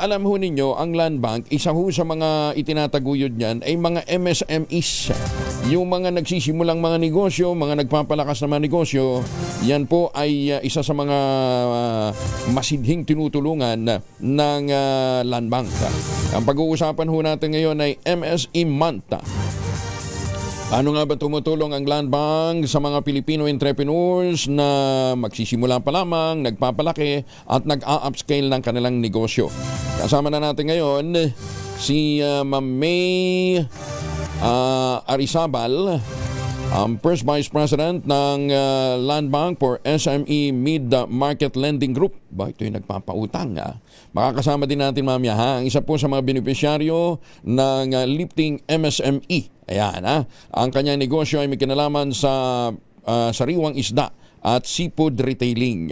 alam ho ninyo, ang land bank, isa ho sa mga itinataguyod niyan ay mga MSMEs. Yung mga nagsisimulang mga negosyo, mga nagpapalakas na mga negosyo, yan po ay isa sa mga masidhing tinutulungan ng land bank. Ang pag-uusapan ho natin ngayon ay MSE Month. Ano nga ba tumutulong ang land bank sa mga Pilipino entrepreneurs na magsisimula pa lamang, nagpapalaki at nag-a-upscale ng kanilang negosyo? Kasama na natin ngayon si Ma'am May Arizabal, First Vice President ng Land Bank for SME Mid-Market Lending Group. Ba, ito yung nagpapautang. Makakasama din natin mamaya ang isa po sa mga benepisyaryo ng Lifting MSME. Ayan ang kanyang negosyo ay may kinalaman sa sariwang isda at seafood retailing.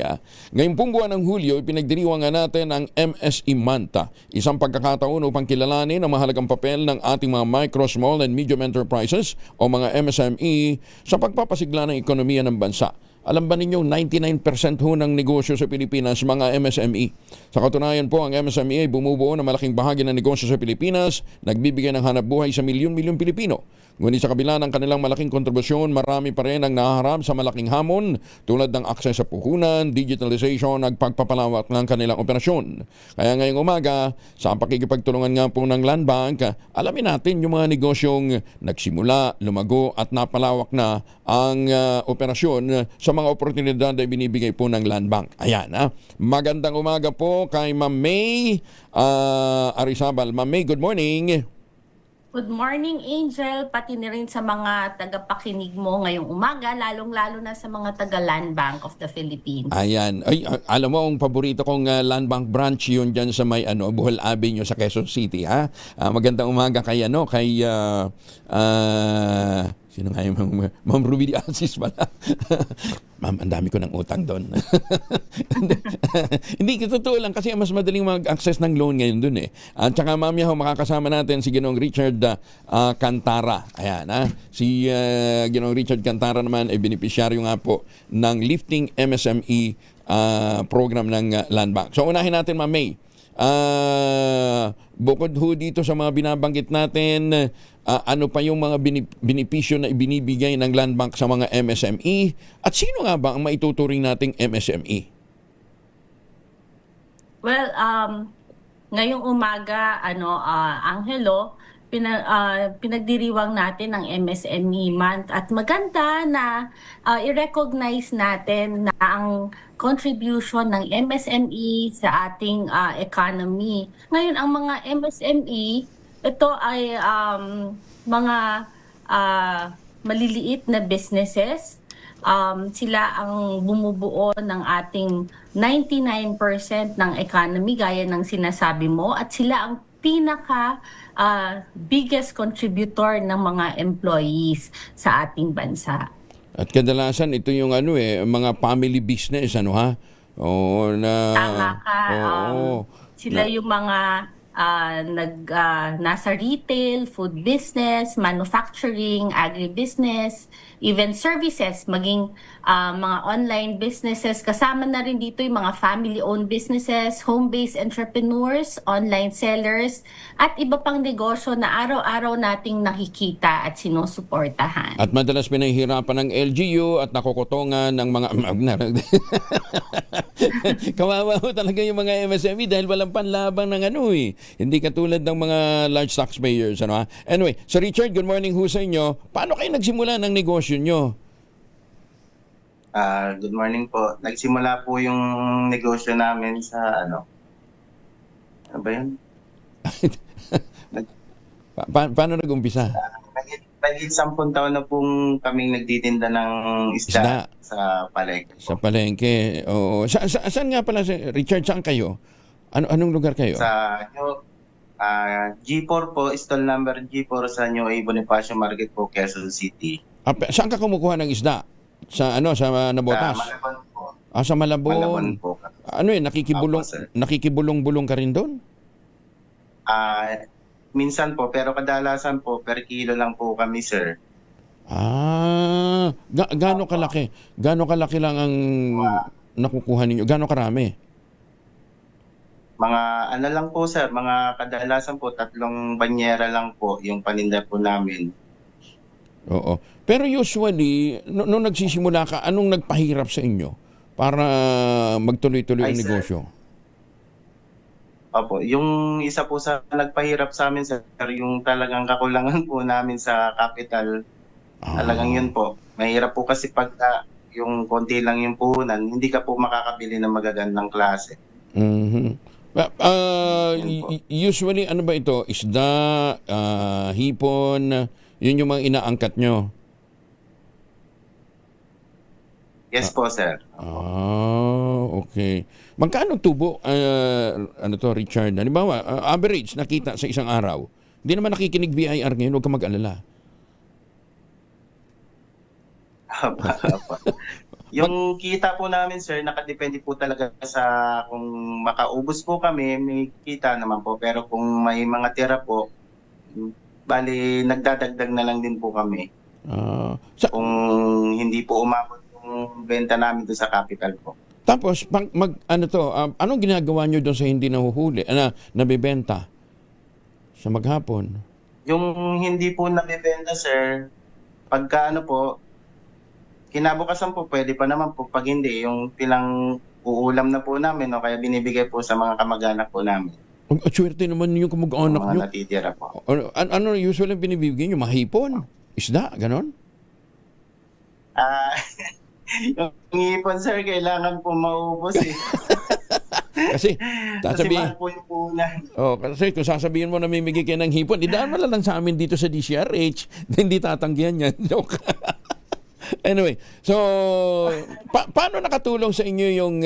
Ngayong pong buwan ng Hulyo, ipinagdiriwang natin ang MSE Month. Isang pagkakataon upang kilalanin ang mahalagang papel ng ating mga micro, small and medium enterprises o mga MSME sa pagpapasigla ng ekonomiya ng bansa. Alam ba ninyo, 99% ho ng negosyo sa Pilipinas mga MSME. Sa katunayan po, ang MSME ay bumubuo ng malaking bahagi ng negosyo sa Pilipinas, nagbibigay ng hanap buhay sa milyon-milyon Pilipino. Ngunit sa kabila ng kanilang malaking kontribusyon, marami pa rin ang nahaharap sa malaking hamon tulad ng akses sa puhunan, digitalization at pagpapalawak ng kanilang operasyon. Kaya ngayong umaga, sa pakikipagtulungan nga po ng Land Bank, alamin natin yung mga negosyong nagsimula, lumago at napalawak na ang operasyon sa mga oportunidad na binibigay po ng Land Bank. Ayan, magandang umaga po kay Ma'am May Arizabal. Ma'am May, good morning. Good morning, Angel, pati na rin sa mga tagapakinig mo ngayong umaga, lalong-lalo na sa mga taga-Land Bank of the Philippines. Ayan. Ay, alam mo, ang paborito kong Land Bank branch yun dyan sa may Bohol Avenue sa Quezon City. Magandang umaga kay sino nga yung Ma'am Ruby de Asis pala. Ma'am, ang dami ko ng utang doon. Hindi, totoo lang kasi mas madaling mag-access ng loan ngayon doon eh. At saka mamaya makakasama natin si Ginoong Richard Cantara. Ayan, si Ginoong Richard Cantara naman ay benepisyaryo nga po ng Lifting MSME program ng Land Bank. So unahin natin, Ma'am May. Bukod ho dito sa mga binabanggit natin, ano pa yung mga benepisyo na ibinibigay ng Land Bank sa mga MSME at sino nga ba ang maituturing nating MSME? Well, ngayong umaga, Angelo, pinagdiriwang natin ang MSME Month at maganda na i-recognize natin na ang contribution ng MSME sa ating economy. Ngayon, ang mga MSME, ito ay mga maliliit na businesses. Sila ang bumubuo ng ating 99% ng economy gaya ng sinasabi mo at sila ang pinaka biggest contributor ng mga employees sa ating bansa. At kadalasan ito yung mga family business Oo, Tama ka. Oo. Sila yung mga nasa retail, food business, manufacturing, agribusiness, even services, maging mga online businesses. Kasama na rin dito yung mga family-owned businesses, home-based entrepreneurs, online sellers, at iba pang negosyo na araw-araw nating nakikita at sinusuportahan. At madalas pinahihirapan ng LGU at nakukutongan ng mga kawawa ho talaga yung mga MSME dahil walang panlabang ng Hindi katulad ng mga large taxpayers. Anyway, so Richard, good morning ho sa inyo. Paano kayo nagsimula ng negosyo nyo? Good morning po. Nagsimula po yung negosyo namin sa ano ba yun? Paano nag-umpisa? Naging 10 taon na pong kaming nagtitinda ng isda sa palengke. Sa palengke. Oo. Saan nga pala, Richard, saan kayo? Anong lugar kayo? Sa G4 po, stall number G4 sa New A Bonifacio Market po, Quezon City. Saan ka kumukuha ng isda? Sa Nabotas? Sa Malabon po. Sa Malabon. Malabon po. Nakikibulong ka rin doon? Minsan po, pero kadalasan po, per kilo lang po kami, sir. Gaano kalaki? Gaano kalaki lang ang nakukuha ninyo? Gaano karami? Mga ano lang po sir, mga kadalasan po 3 banyera lang po yung paninda po namin. Oo. Pero usually, nung nagsisimula ka, anong nagpahirap sa inyo para magtuloy-tuloy Ay ang sir, negosyo? opo, yung isa po sa nagpahirap sa amin sir, yung talagang kakulangan po namin sa capital. Talagang Ah, yun po. Mahirap po kasi pagka yung konti lang yung puhunan, hindi ka po makakabili ng magagandang klase. mhm. Yun po. Usually, ano ba ito? Isda, hipon, yun yung mga inaangkat nyo. Yes po sir. Opo. Okay. Magkano tubo, ano to, Richard? Halimbawa, average nakita sa isang araw. Hindi naman nakikinig BIR ngayon, huwag ka mag-alala. Opo, opo. Yung kita po namin sir, nakadepende po talaga sa kung makaubos po kami, may kita naman po. Pero kung may mga tira po, bali nagdadagdag na lang din po kami. Kung hindi po umabot yung benta namin doon sa capital po. Tapos, ano to, anong ginagawa nyo doon sa hindi nahuhuli, nabibenta sa maghapon? Yung hindi po nabibenta sir, pagka ano po, kinabukasan po pwede pa naman po, pag hindi, yung tilang uulam na po namin o kaya binibigay po sa mga kamag-anak po namin, Ang swerte naman yung yung kamag-anak mga nyo. natitira po. Ano usually binibigyan nyo? Mahipon? Isda? Ganon? Ah, yung ipon sir, kailangan po maubos eh. Kasi, Kasi sasabihin, mahal po yung puhunan. kasi kung sasabihin mo na mimigay kayo ng hipon, idaan mo lang sa amin dito sa DCRH, hindi tatanggihan yan. Joke. Anyway, so paano nakatulong sa inyo yung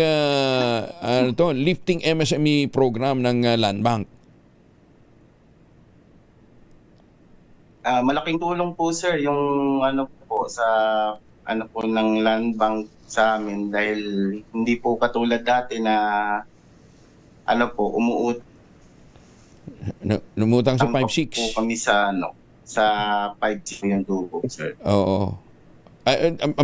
lifting MSME program ng Land Bank? Malaking tulong po sir yung ano po sa ano po ng land bank sa amin dahil hindi po katulad dati na ano po umuutang Lumutang sa pa 5-6. po kami sa ano sa 5G yung tubo sir. Oo.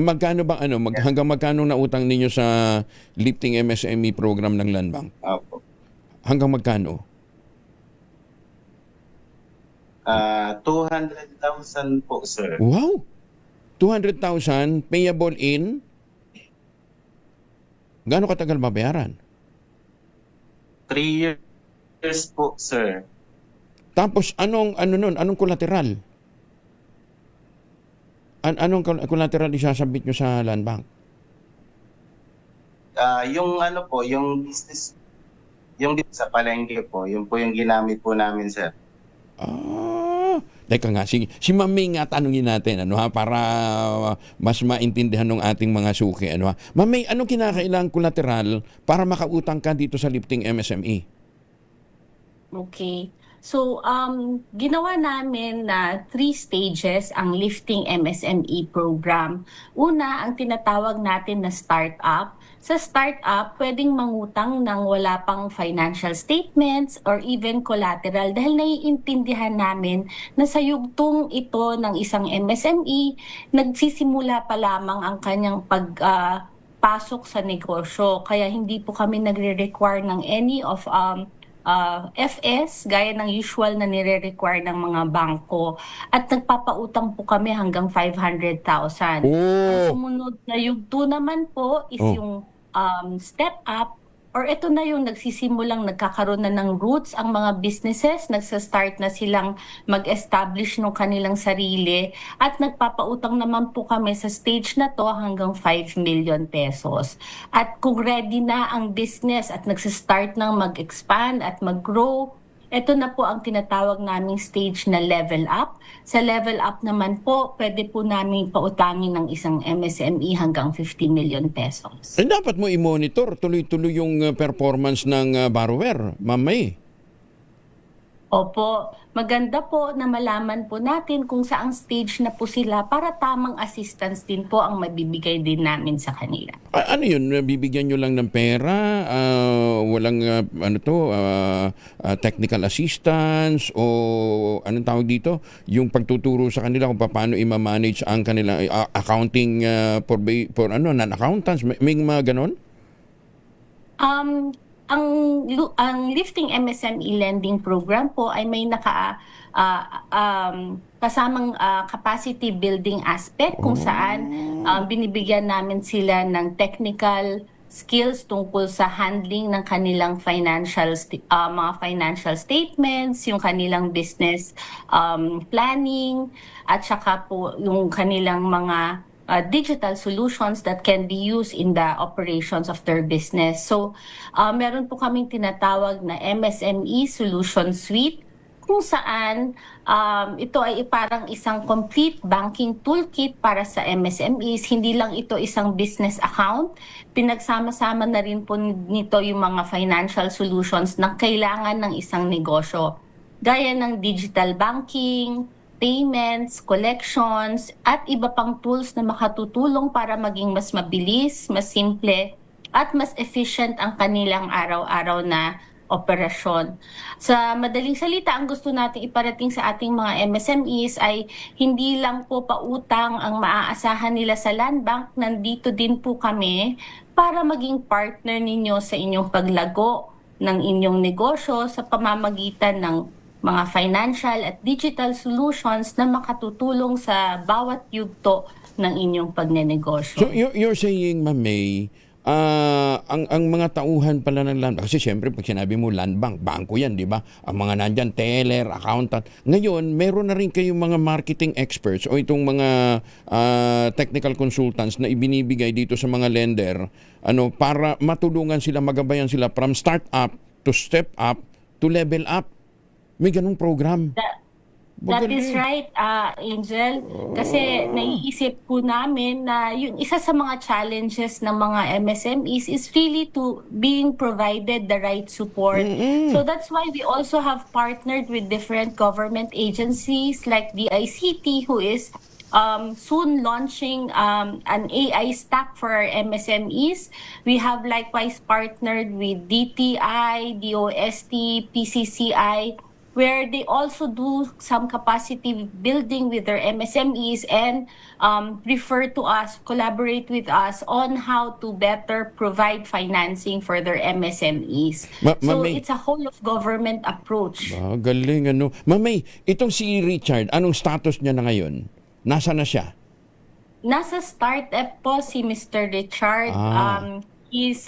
Magkano bang hanggang magkano na utang ninyo sa lifting MSME program ng Land Bank? Opo. Hanggang magkano? 200,000 po sir. Wow! 200,000 payable in gaano katagal mabayaran? 3 years po sir. Tapos anong collateral? Anong collateral isasabit nyo sa Land Bank? Yung ano po, yung business, yung sa palengke po, yun po yung ginamit po namin sir. Teka nga, si Ma'am May nga tanungin natin para mas maintindihan ng ating mga suki. Ma'am May, anong kinakailangang collateral para makautang ka dito sa lifting MSME? Okay. So, ginawa namin na 3 stages ang Lifting MSME program. Una, ang tinatawag natin na startup. Sa startup, pwedeng mangutang ng wala pang financial statements or even collateral dahil naiintindihan namin na sa yugtong ito ng isang MSME, nagsisimula pa lamang ang kanyang pasok sa negosyo. Kaya hindi po kami nagre-require ng any of FS, gaya ng usual na nire-require ng mga bangko. At nagpapautang po kami hanggang 500,000. Ang sumunod na yugto naman po is yung step up, or ito na yung nagsisimulang nagkakaroon na ng roots ang mga businesses, nagsa-start na silang mag-establish ng kanilang sarili at nagpapautang naman po kami sa stage na to hanggang 5 million pesos. At kung ready na ang business at nagsa-start ng mag-expand at mag-grow, ito na po ang tinatawag naming stage na level up. Sa level up naman po, pwede po namin pautangin ng isang MSME hanggang 50 million pesos. Dapat mo i-monitor tuloy-tuloy yung performance ng borrower, Ma'am May. Opo, maganda po na malaman po natin kung saang stage na po sila para tamang assistance din po ang mabibigay din namin sa kanila. Ano yun? Bibigyan nyo lang ng pera? Walang technical assistance? O anong tawag dito? Yung pagtuturo sa kanila kung paano i-manage ang kanilang accounting for non-accountants? May mga ganon? ang Lifting MSME Lending Program po ay may kasamang capacity building aspect kung saan binibigyan namin sila ng technical skills tungkol sa handling ng kanilang mga financial statements, yung kanilang business planning, at saka po yung kanilang mga digital solutions that can be used in the operations of their business. So, meron po kaming tinatawag na MSME Solution Suite kung saan ito ay parang isang complete banking toolkit para sa MSMEs. Hindi lang ito isang business account. Pinagsama-sama na rin po nito yung mga financial solutions na kailangan ng isang negosyo. Gaya ng digital banking, payments, collections, at iba pang tools na makatutulong para maging mas mabilis, mas simple, at mas efficient ang kanilang araw-araw na operasyon. Sa madaling salita, ang gusto nating iparating sa ating mga MSMEs ay hindi lang po pautang ang maaasahan nila sa Land Bank, nandito din po kami para maging partner ninyo sa inyong paglago ng inyong negosyo sa pamamagitan ng mga financial at digital solutions na makatutulong sa bawat yugto ng inyong pagnenegosyo. So you're saying, Ma'am May, ang mga tauhan pala ng land, kasi siyempre pag sinabi mo land bank, bangko yan, di ba? Ang mga nandyan, teller, accountant. Ngayon, meron na rin kayong mga marketing experts o itong mga technical consultants na ibinibigay dito sa mga lender para matulungan sila, magabayan sila from start up to step up to level up. May ganung program. That is right, Angel. Kasi naiisip po namin na yung isa sa mga challenges ng mga MSMEs is really to being provided the right support. So that's why we also have partnered with different government agencies like the ICT, who is soon launching an AI stack for our MSMEs. We have likewise partnered with DTI, DOST, PCCI, where they also do some capacity building with their MSMEs and refer to us, collaborate with us on how to better provide financing for their MSMEs. So it's a whole of government approach. Galing Mamay, itong si Richard, anong status niya na ngayon? Nasa na siya? Nasa startup po si Mr. Richard. He's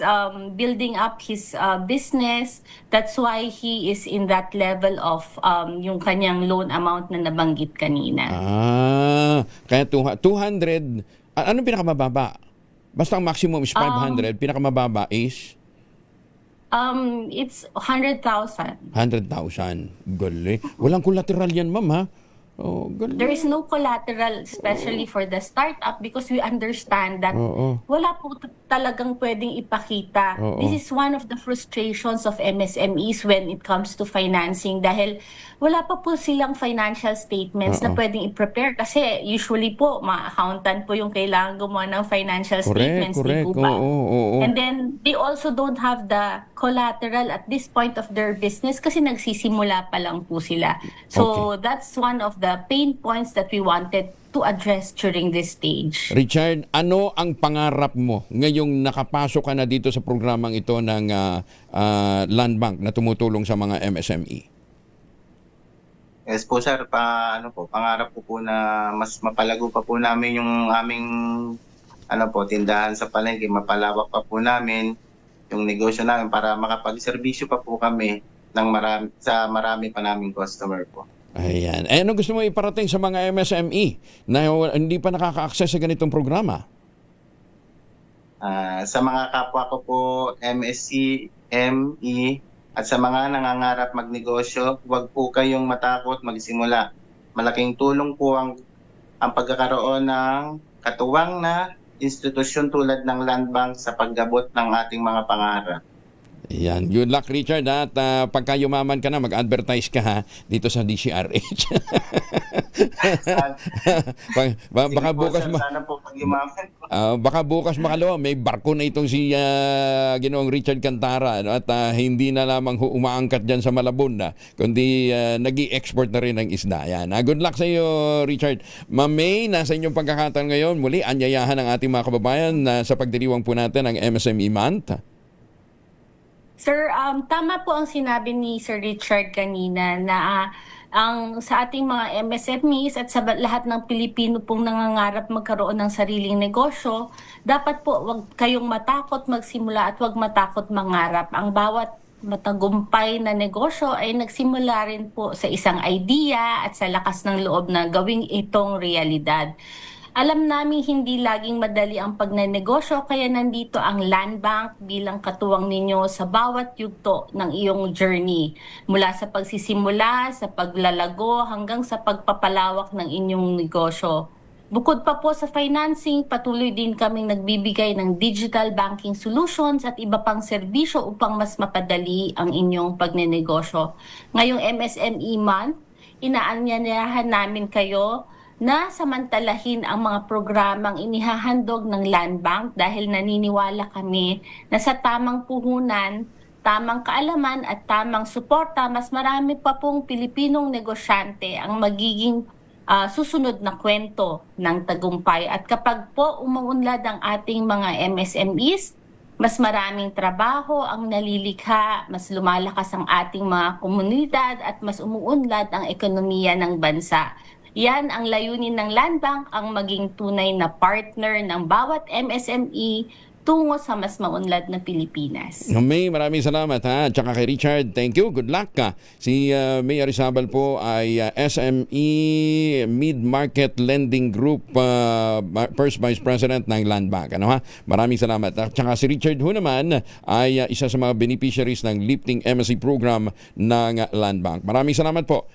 building up his business. That's why he is in that level of yung kanyang loan amount na nabanggit kanina. Kaya 200, anong pinakamababa? Basta ang maximum is 500, pinakamababa is? It's 100,000. 100,000. Galing. Walang collateral yan, ma'am, ha? Oh, there is no collateral, especially for the startup, because we understand that wala po talagang pwedeng ipakita. This is one of the frustrations of MSMEs when it comes to financing, dahil wala pa po silang financial statements na pwedeng i-prepare, kasi usually po mga accountant po yung kailangan gumawa ng financial statements, di po ba? And then they also don't have the collateral at this point of their business kasi nagsisimula pa lang po sila. So that's one of the pain points that we wanted to address during this stage. Richard, ano ang pangarap mo ngayong nakapasok ka na dito sa programang ito ng Land Bank na tumutulong sa mga MSME? Yes po sir, pangarap ko po na mas mapalago pa po namin yung aming tindahan sa palengke, mapalawak pa po namin yung negosyo namin para makapagserbisyo pa po kami ng marami pa naming customer po. Ayan. Ano gusto mo iparating sa mga MSME na hindi pa nakaka-access sa ganitong programa? Sa mga kapwa ko po, MSCME, at sa mga nangangarap magnegosyo, huwag po kayong matakot magsimula. Malaking tulong po ang pagkakaroon ng katuwang na institusyon tulad ng Land Bank sa paggabot ng ating mga pangarap. Yan. Good luck, Richard. At pagka yumaman ka na, mag-advertise ka ha, dito sa DCRH. Baka bukas baka bukas makalawa, may barko na itong si Ginoong Richard Cantara, at hindi na lamang umaangkat dyan sa Malabon na, kundi nag-i-export na rin ng isda. Yan. Good luck sa iyo, Richard. Ma'am May, nasa inyong pagkakataon ngayon, muli, anyayahan ng ating mga kababayan sa pagdiriwang po natin ang MSME Month. Sir, tama po ang sinabi ni Sir Richard kanina na ang sa ating mga MSMEs at sa lahat ng Pilipino pong nangangarap magkaroon ng sariling negosyo, dapat po wag kayong matakot magsimula at wag matakot mangarap. Ang bawat matagumpay na negosyo ay nagsimula rin po sa isang idea at sa lakas ng loob na gawing itong realidad. Alam namin hindi laging madali ang pagnenegosyo kaya nandito ang Land Bank bilang katuwang ninyo sa bawat yugto ng iyong journey. Mula sa pagsisimula, sa paglalago hanggang sa pagpapalawak ng inyong negosyo. Bukod pa po sa financing, patuloy din kaming nagbibigay ng digital banking solutions at iba pang serbisyo upang mas mapadali ang inyong pagnenegosyo. Ngayong MSME Month, inaanyayahan namin kayo na samantalahin ang mga programang inihahandog ng Land Bank dahil naniniwala kami na sa tamang puhunan, tamang kaalaman at tamang suporta, mas marami pa pong Pilipinong negosyante ang magiging susunod na kwento ng tagumpay. At kapag po umuunlad ang ating mga MSMEs, mas maraming trabaho ang nalilikha, mas lumalakas ang ating mga komunidad at mas umuunlad ang ekonomiya ng bansa. Yan ang layunin ng Land Bank, ang maging tunay na partner ng bawat MSME tungo sa mas maunlad na Pilipinas. May maraming salamat ha. Tsaka kay Richard, thank you. Good luck ka. Si May Arizabal po ay SME Mid-Market Lending Group First Vice President ng Land Bank. Ano ha? Maraming salamat. At tsaka si Richard ho naman ay isa sa mga beneficiaries ng Lifting MSE program ng Land Bank. Maraming salamat po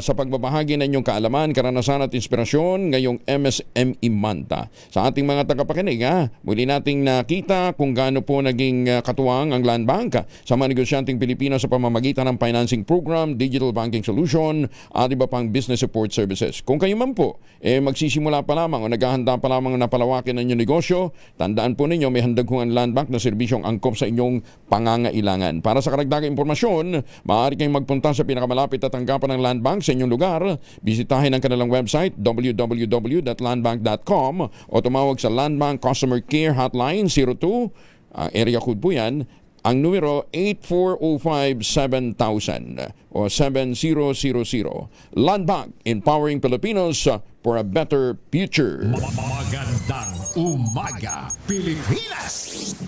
sa pagbabahagi ng inyong kaalaman, karanasan at inspirasyon ngayong MSME Month. Sa ating mga tagapakinig, muli nating nakita kung gaano po naging katuwang ang Land Bank sa mga negosyanteng Pilipino sa pamamagitan ng financing program, digital banking solution at iba pang business support services. Kung kayo man po magsisimula pa lamang o naghahanda pa lamang na palawakin ang inyong negosyo, tandaan po ninyo may handag ang Land Bank na serbisyong angkop sa inyong pangangailangan. Para sa karagdagang impormasyon, maaari kayong magpunta sa pinakamalapit at tanggapan ng Land Bank sa inyong lugar. Bisitahin ang kanilang website www.landbank.com o tumawag sa Land Bank Customer Care Hotline 02, area code po yan, ang numero 8405-7000 o 7000. Land Bank, empowering Filipinos for a better future. Magandang umaga, Pilipinas!